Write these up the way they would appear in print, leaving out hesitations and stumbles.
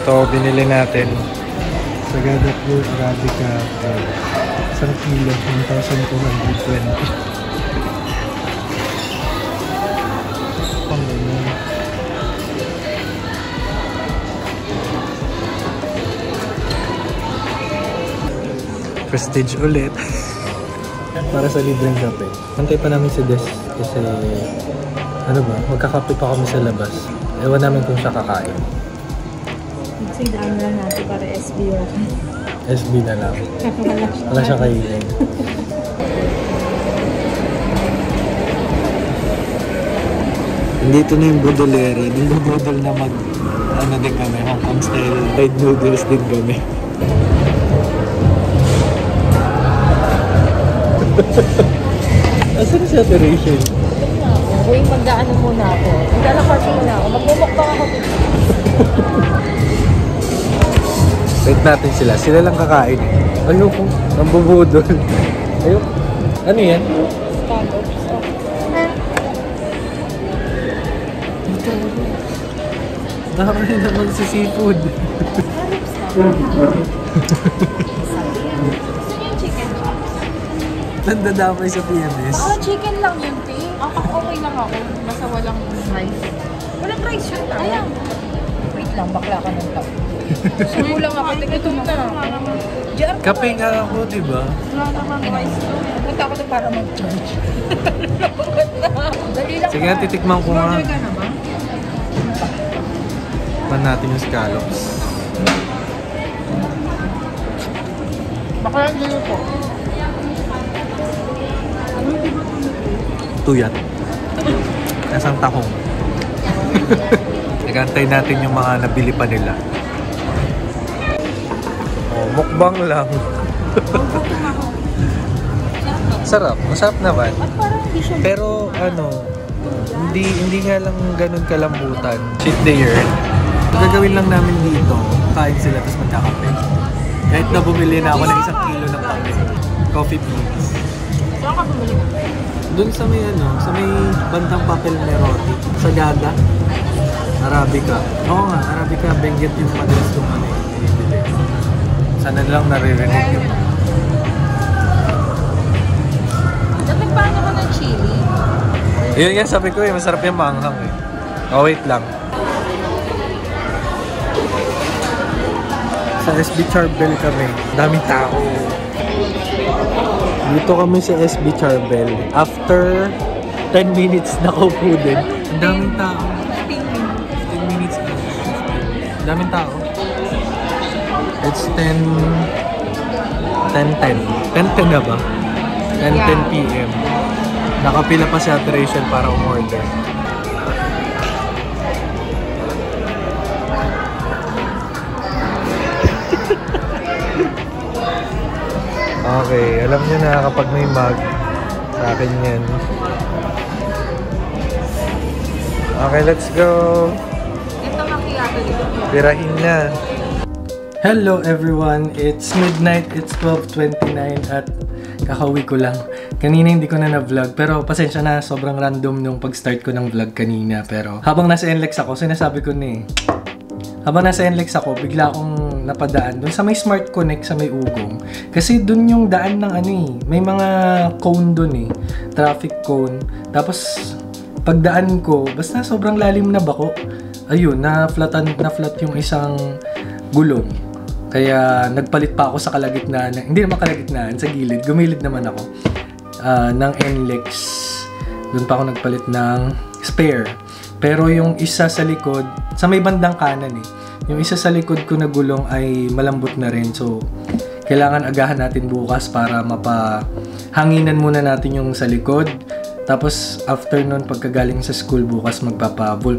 Ito, binili natin. Sagada Pure Arabica. Isang kilo, 1,220. Prestige ulit. Para sa libreng kape. Antay pa namin si Des kasi ano ba, magkakape pa kami sa labas. Ewan namin kung siya kakain. Magsidaan lang natin para SB yun. SB na lang. Wala siya kainin. Dito na yung Baudelaire. Nagbo-bodol na ano din kami, Hong Kong style fried noodles din kami. Asan na si Ate Rachel? Uy, magdaan muna ako. Maglalakad muna ako. Magmumukbang ako. Wait natin sila. Sila lang kakain. Ayoko. Nambubudol. Ayoko. Ano yan? Scallops. Dami naman si seafood. Nandadamay sa PMS. Chicken lang yun, P. Okay lang ako. Basta walang rice. Walang rice yun, ta. Ayan. Wait lang, bakla ka ng tao. Sumo lang ako. Ito na. Kape nga ako, diba? Wala naman rice to. Punta ako doon para mag-charge. Dali lang. Sige, titikman ko nga. Enjoy ka naman. Pan natin yung scallops. Bakla lang dito po. Tuyat. Nasang tahong. Nagantay natin yung mga nabili pa nila. Oh, mukbang lang. Sarap. Masarap naman. Pero ano, hindi nga lang ganun kalambutan. Cheat day yun. Gagawin lang namin dito, kain sila tapos magkakape. Kahit na bumili na ako ng 1 kilo ng kape. Coffee please. Saan ka bumili ka? Doon sa may sa may bandang papel Merotti. Sa Gada. Arabica. Oo nga, Arabica. Benguet yung madalas kong binibili. Sana lang naririnig yun. Dapat paano ka ng chili? Yun nga sabi ko masarap yung manghang eh. Oh, wait lang. Sa SB Charbel kami. Daming tao. Dito kami sa SB Charbel. After 10 minutes nakaupo din. Ang daming tao. 15 minutes na. Ang daming tao. It's 10:10 na ba? 10:10 PM. Nakapila pa si Ate Rachel para umorder. Okay, alam niyo na kapag may mug, sa akin yan. Okay, let's go! Ito macchiato dito. Tirahin na! Hello everyone! It's midnight, it's 12:29 at kakauwi ko lang. Kanina hindi ko na na-vlog, pero pasensya na, sobrang random nung pag-start ko ng vlog kanina. Pero habang nasa NLEX ako, sinasabi ko na habang nasa NLEX ako, bigla akong napadaan dun sa may Smart Connect sa may Ugong. Kasi dun yung daan ng may mga cone dun traffic cone. Tapos pagdaan ko, basta sobrang lalim na bako. Ayun, na-flat yung isang gulong. Kaya nagpalit pa ako sa kalagitnaan, hindi naman kalagitnaan, sa gilid. Gumilid naman ako ng NLEX. Doon pa ako nagpalit ng spare. Pero yung isa sa likod, sa may bandang kanan yung isa sa likod ko na gulong ay malambot na rin. So, kailangan agahan natin bukas para mapahanginan muna natin yung sa likod. Tapos, after nun, pagkagaling sa school bukas,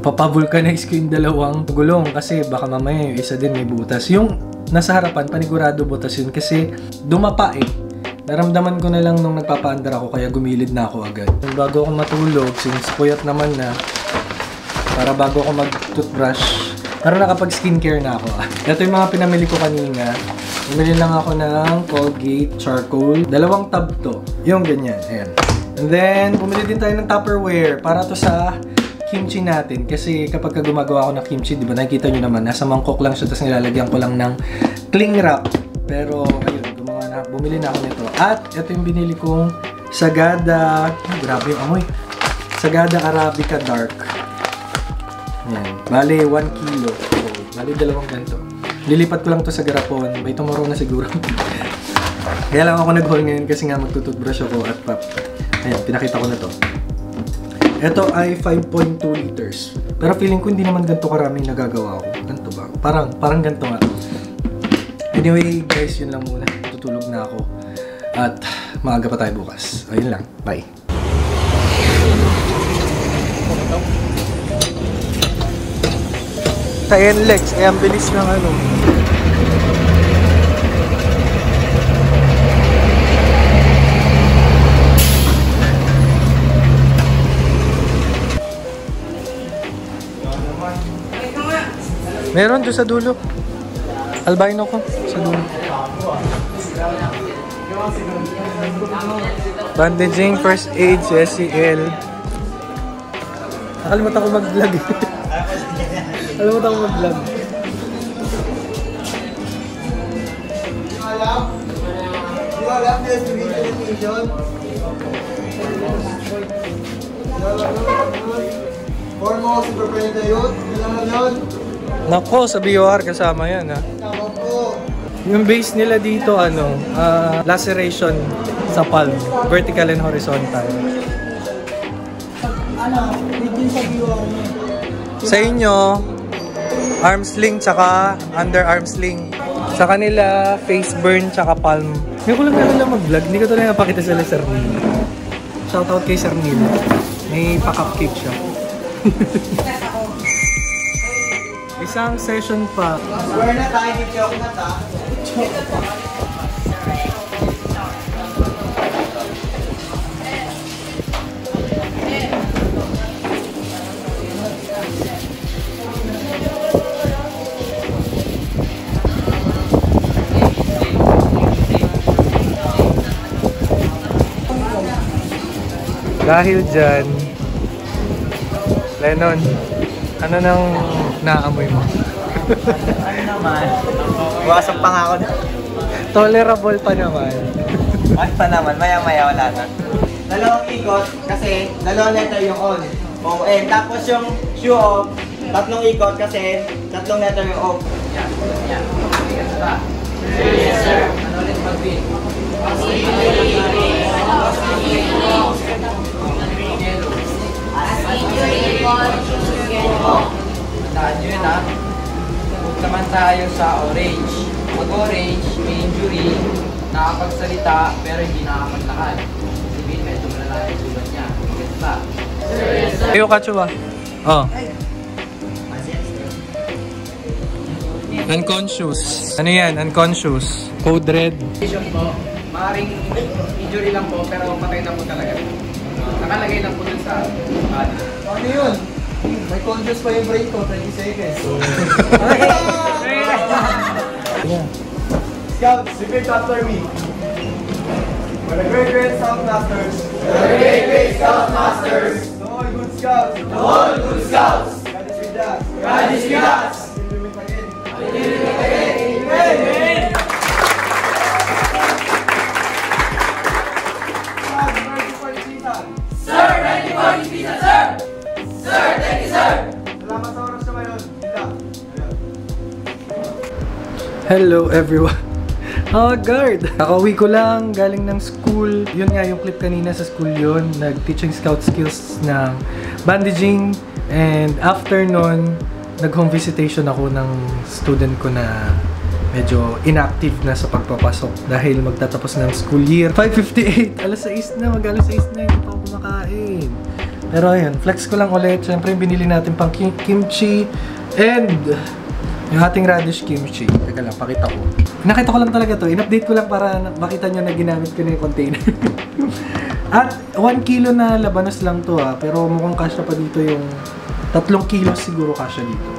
papavulcanize ko yung 2 gulong kasi baka mamaya yung isa din may butas. Yung nasa harapan, panigurado butas yun kasi dumapa Naramdaman ko na lang nung nagpapaandar ako kaya gumilid na ako agad. Bago ako matulog, since puyat naman na, para bago ako mag-toothbrush, pero nakapag-skincare na ako. Ito yung mga pinamili ko kanina. Bumili lang ako ng Colgate Charcoal. 2 tab to. Yung ganyan. Ayan. And then, bumili din tayo ng Tupperware para to sa kimchi natin. Kasi kapag gumagawa ako ng kimchi, di ba, nakikita nyo naman, nasa mangkok lang siya, tapos nilalagyan ko lang ng cling wrap. Pero, ayun, bumili na ako nito. At, ito yung binili kong Sagada, grabe yung amoy. Sagada Arabica Dark. Yan. Bale, 1 kilo. So, bale, 2 ganito. Lilipat ko lang to sa garapon. By tomorrow na siguro. Kaya lang ako nag-haul ngayon kasi nga magtututbrush ako at pap. Ayan, pinakita ko na to. Ito ay 5.2 liters. Pero feeling ko hindi naman ganito karaming nagagawa ko. Ganito ba? Parang ganito nga. Anyway, guys, yun lang muna. Tutulog na ako. At maaga pa tayo bukas. Ayun lang. Bye. Tayan Lex. Ay, ang bilis ng ano. Meron doon sa dulo. Albino ko sa dulo. Bandaging, first aid, SEL. Nakalimutan ko mag-vlog. Nakalimutan ko mag-vlog. Di ba alam nila yung meditation? Formo, super friend na yun. Kailangan yun. Nako, sa BOR kasama yan ha. Tama po. Yung base nila dito, laceration sa palm. Vertical and horizontal. Ano, din sa viewer niya. Sa inyo, arm sling tsaka underarm sling. Sa kanila, face burn tsaka palm. Ngayon ko lang nalala mag-vlog. Hindi ko ito lang napakita sila Sir Neil. Shoutout kay Sir Neil. May pa-cupcake siya. Isang session pa. Swear na tayo, hindi ako na ta. Dahil dyan, Lennon, ano nang naamoy mo? Ano naman? Wasap pa nga ako. Tolerable pa naman. Mas pa naman, maya-maya wala na. Dalawang ikot kasi dalawang letter yung on. O-N. Tapos yung shoe off, 3 ikot kasi 3 letter yung off. Yan. Yan. Yes, sir. Ano ulit mag-win? Tandaan nyo yun ha. Huwag naman tayo sa orange. Mag-orange, may injury, nakapagsalita, pero hindi nakapaglakad. Sabihin, medyo malala yung sulat niya. Gets ba? Ayo, Kachuwa. Oh. Unconscious. Ano yan? Unconscious. Code red. Condition po, maaaring injury lang po, pero patay na po talaga. Nakalagay lang po dun sa body. Ano yun? May conscious pa yung brain ko, 20 seconds. Yeah. Scouts, repeat after me. For the great, great Scoutmasters. For the great, great Scoutmasters. To all good Scouts. To all good Scouts. God is with us. God is with us. Until we meet again. Until we meet again. Amen. Sir, ready for the pizza, sir. Sir, thank you, sir. Salamat sa oras na ngayon. Hello everyone. Oh, guard! Kakauwi ko lang, galing ng school. Yun nga yung clip kanina sa school yun. Nag-teaching scout skills ng bandaging. And after nun, nag-home visitation ako ng student ko na medyo inactive na sa pagpapasok dahil magtatapos ng school year. 5:58, alas 6 na, mag-alas 6 na, hindi pa ako kumakain. Pero ayun, flex ko lang ulit. Siyempre, binili natin pang kimchi and yung ating radish kimchi. Teka lang, pakita ko. Nakita ko lang talaga to. In-update ko lang para makita nyo na ginamit ko na yung container. At 1 kilo na labanos lang to ha. Pero mukhang kasya pa dito yung 3 kilos siguro kasya dito.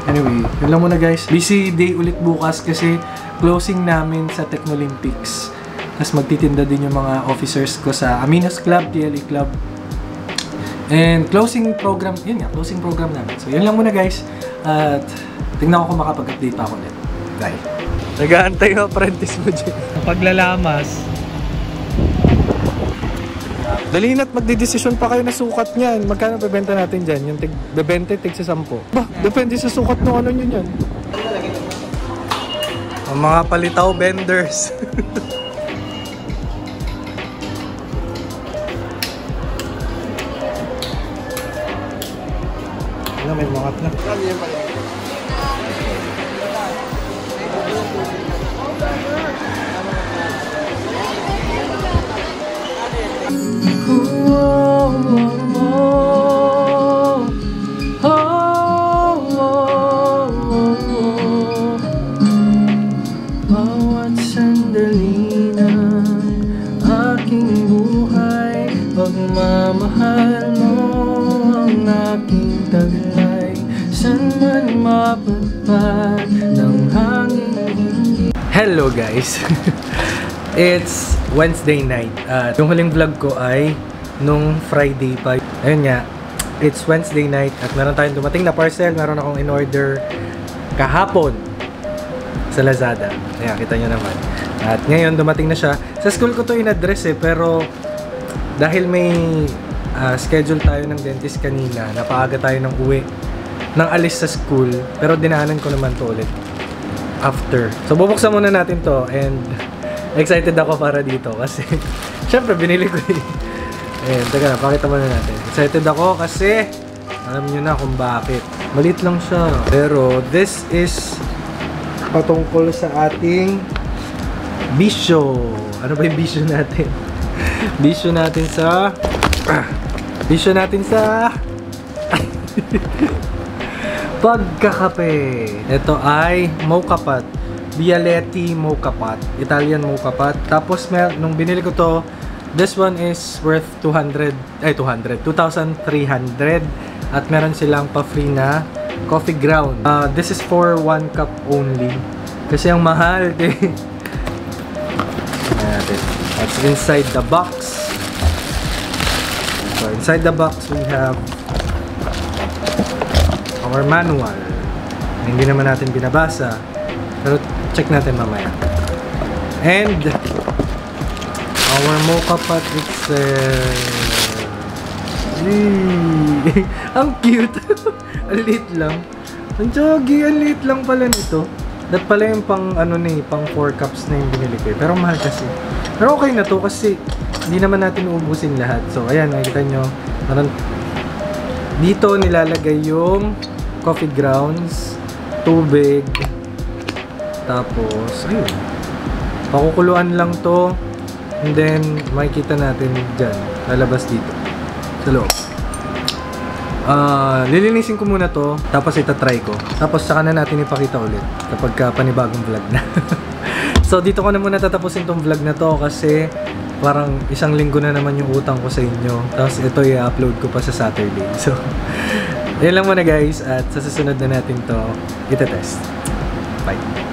Anyway, yun lang muna guys. Busy day ulit bukas kasi closing namin sa Technolympics. Tapos magtitinda din yung mga officers ko sa Aminos Club, TLE Club. And closing program, yun nga, closing program namin. So yun lang muna guys. At tingnan ko kung makapag-update pa ako ulit. Bye. Nag-aantay yung apprentice mo dyan. Paglalamas. Dali na't magdidesisyon pa kayo na sukat niyan. Magkano bebenta natin dyan? Yung bebenta, tig sa 10. Bah, depende sa sukat ng ano nyo yan. Ang mga palitaw vendors. May mga na. Bawat sandali ng aking buhay, pagmamahal mo ang aking taglay. Saan man mapagpag ng hangin hindi. Hello guys! It's Wednesday night. Yung huling vlog ko ay nung Friday pa. Ayun nga, it's Wednesday night at meron tayong dumating na parcel. Meron akong in-order kahapon sa Lazada. Ayan, kita nyo naman. At ngayon, dumating na siya. Sa school ko to in-address pero dahil may schedule tayo ng dentist kanina, napaaga tayo ng uwi ng alis sa school, pero dinaanan ko naman to ulit after. So bubuksan muna natin to and excited ako para dito kasi syempre binili ko Ayan, teka na, pakita muna natin. Excited ako kasi alam nyo na kung bakit. Maliit lang siya, pero this is patungkol sa ating bisyo. Ano ba yung bisyo natin? Bisyo natin sa pagkakape. Ito ay mocha pot, Bialetti mocha pot, Italian mocha pot. Tapos nung binili ko to, this one is worth 2,300 at meron silang pa-free na coffee ground. This is for 1 cup only kasi ang mahal din. That's inside the box. So inside the box we have our manual. Hindi naman natin binabasa, pero check natin mamaya. And our mocha pot itself. Ang cute. Ang liit lang. Ang jogi, ang liit lang pala nito. That pala yung pang ano na pang 4 cups na yung binili ko. Pero mahal kasi. Pero okay na to kasi hindi naman natin uubusin lahat. So ayan, nakikita nyo. Dito nilalagay yung coffee grounds, tubig, tapos ayun, pakukuluan lang to, and then makikita natin dyan, lalabas dito sa loob. Lilinisin ko muna to, tapos itatry ko, tapos saka na natin ipakita ulit kapag panibagong vlog na. So dito ko na muna tatapusin tong vlog na to kasi parang 1 linggo na naman yung utang ko sa inyo, tapos ito i-upload ko pa sa Saturday. So yan lang muna guys, at sa susunod na natin to itetest. Bye!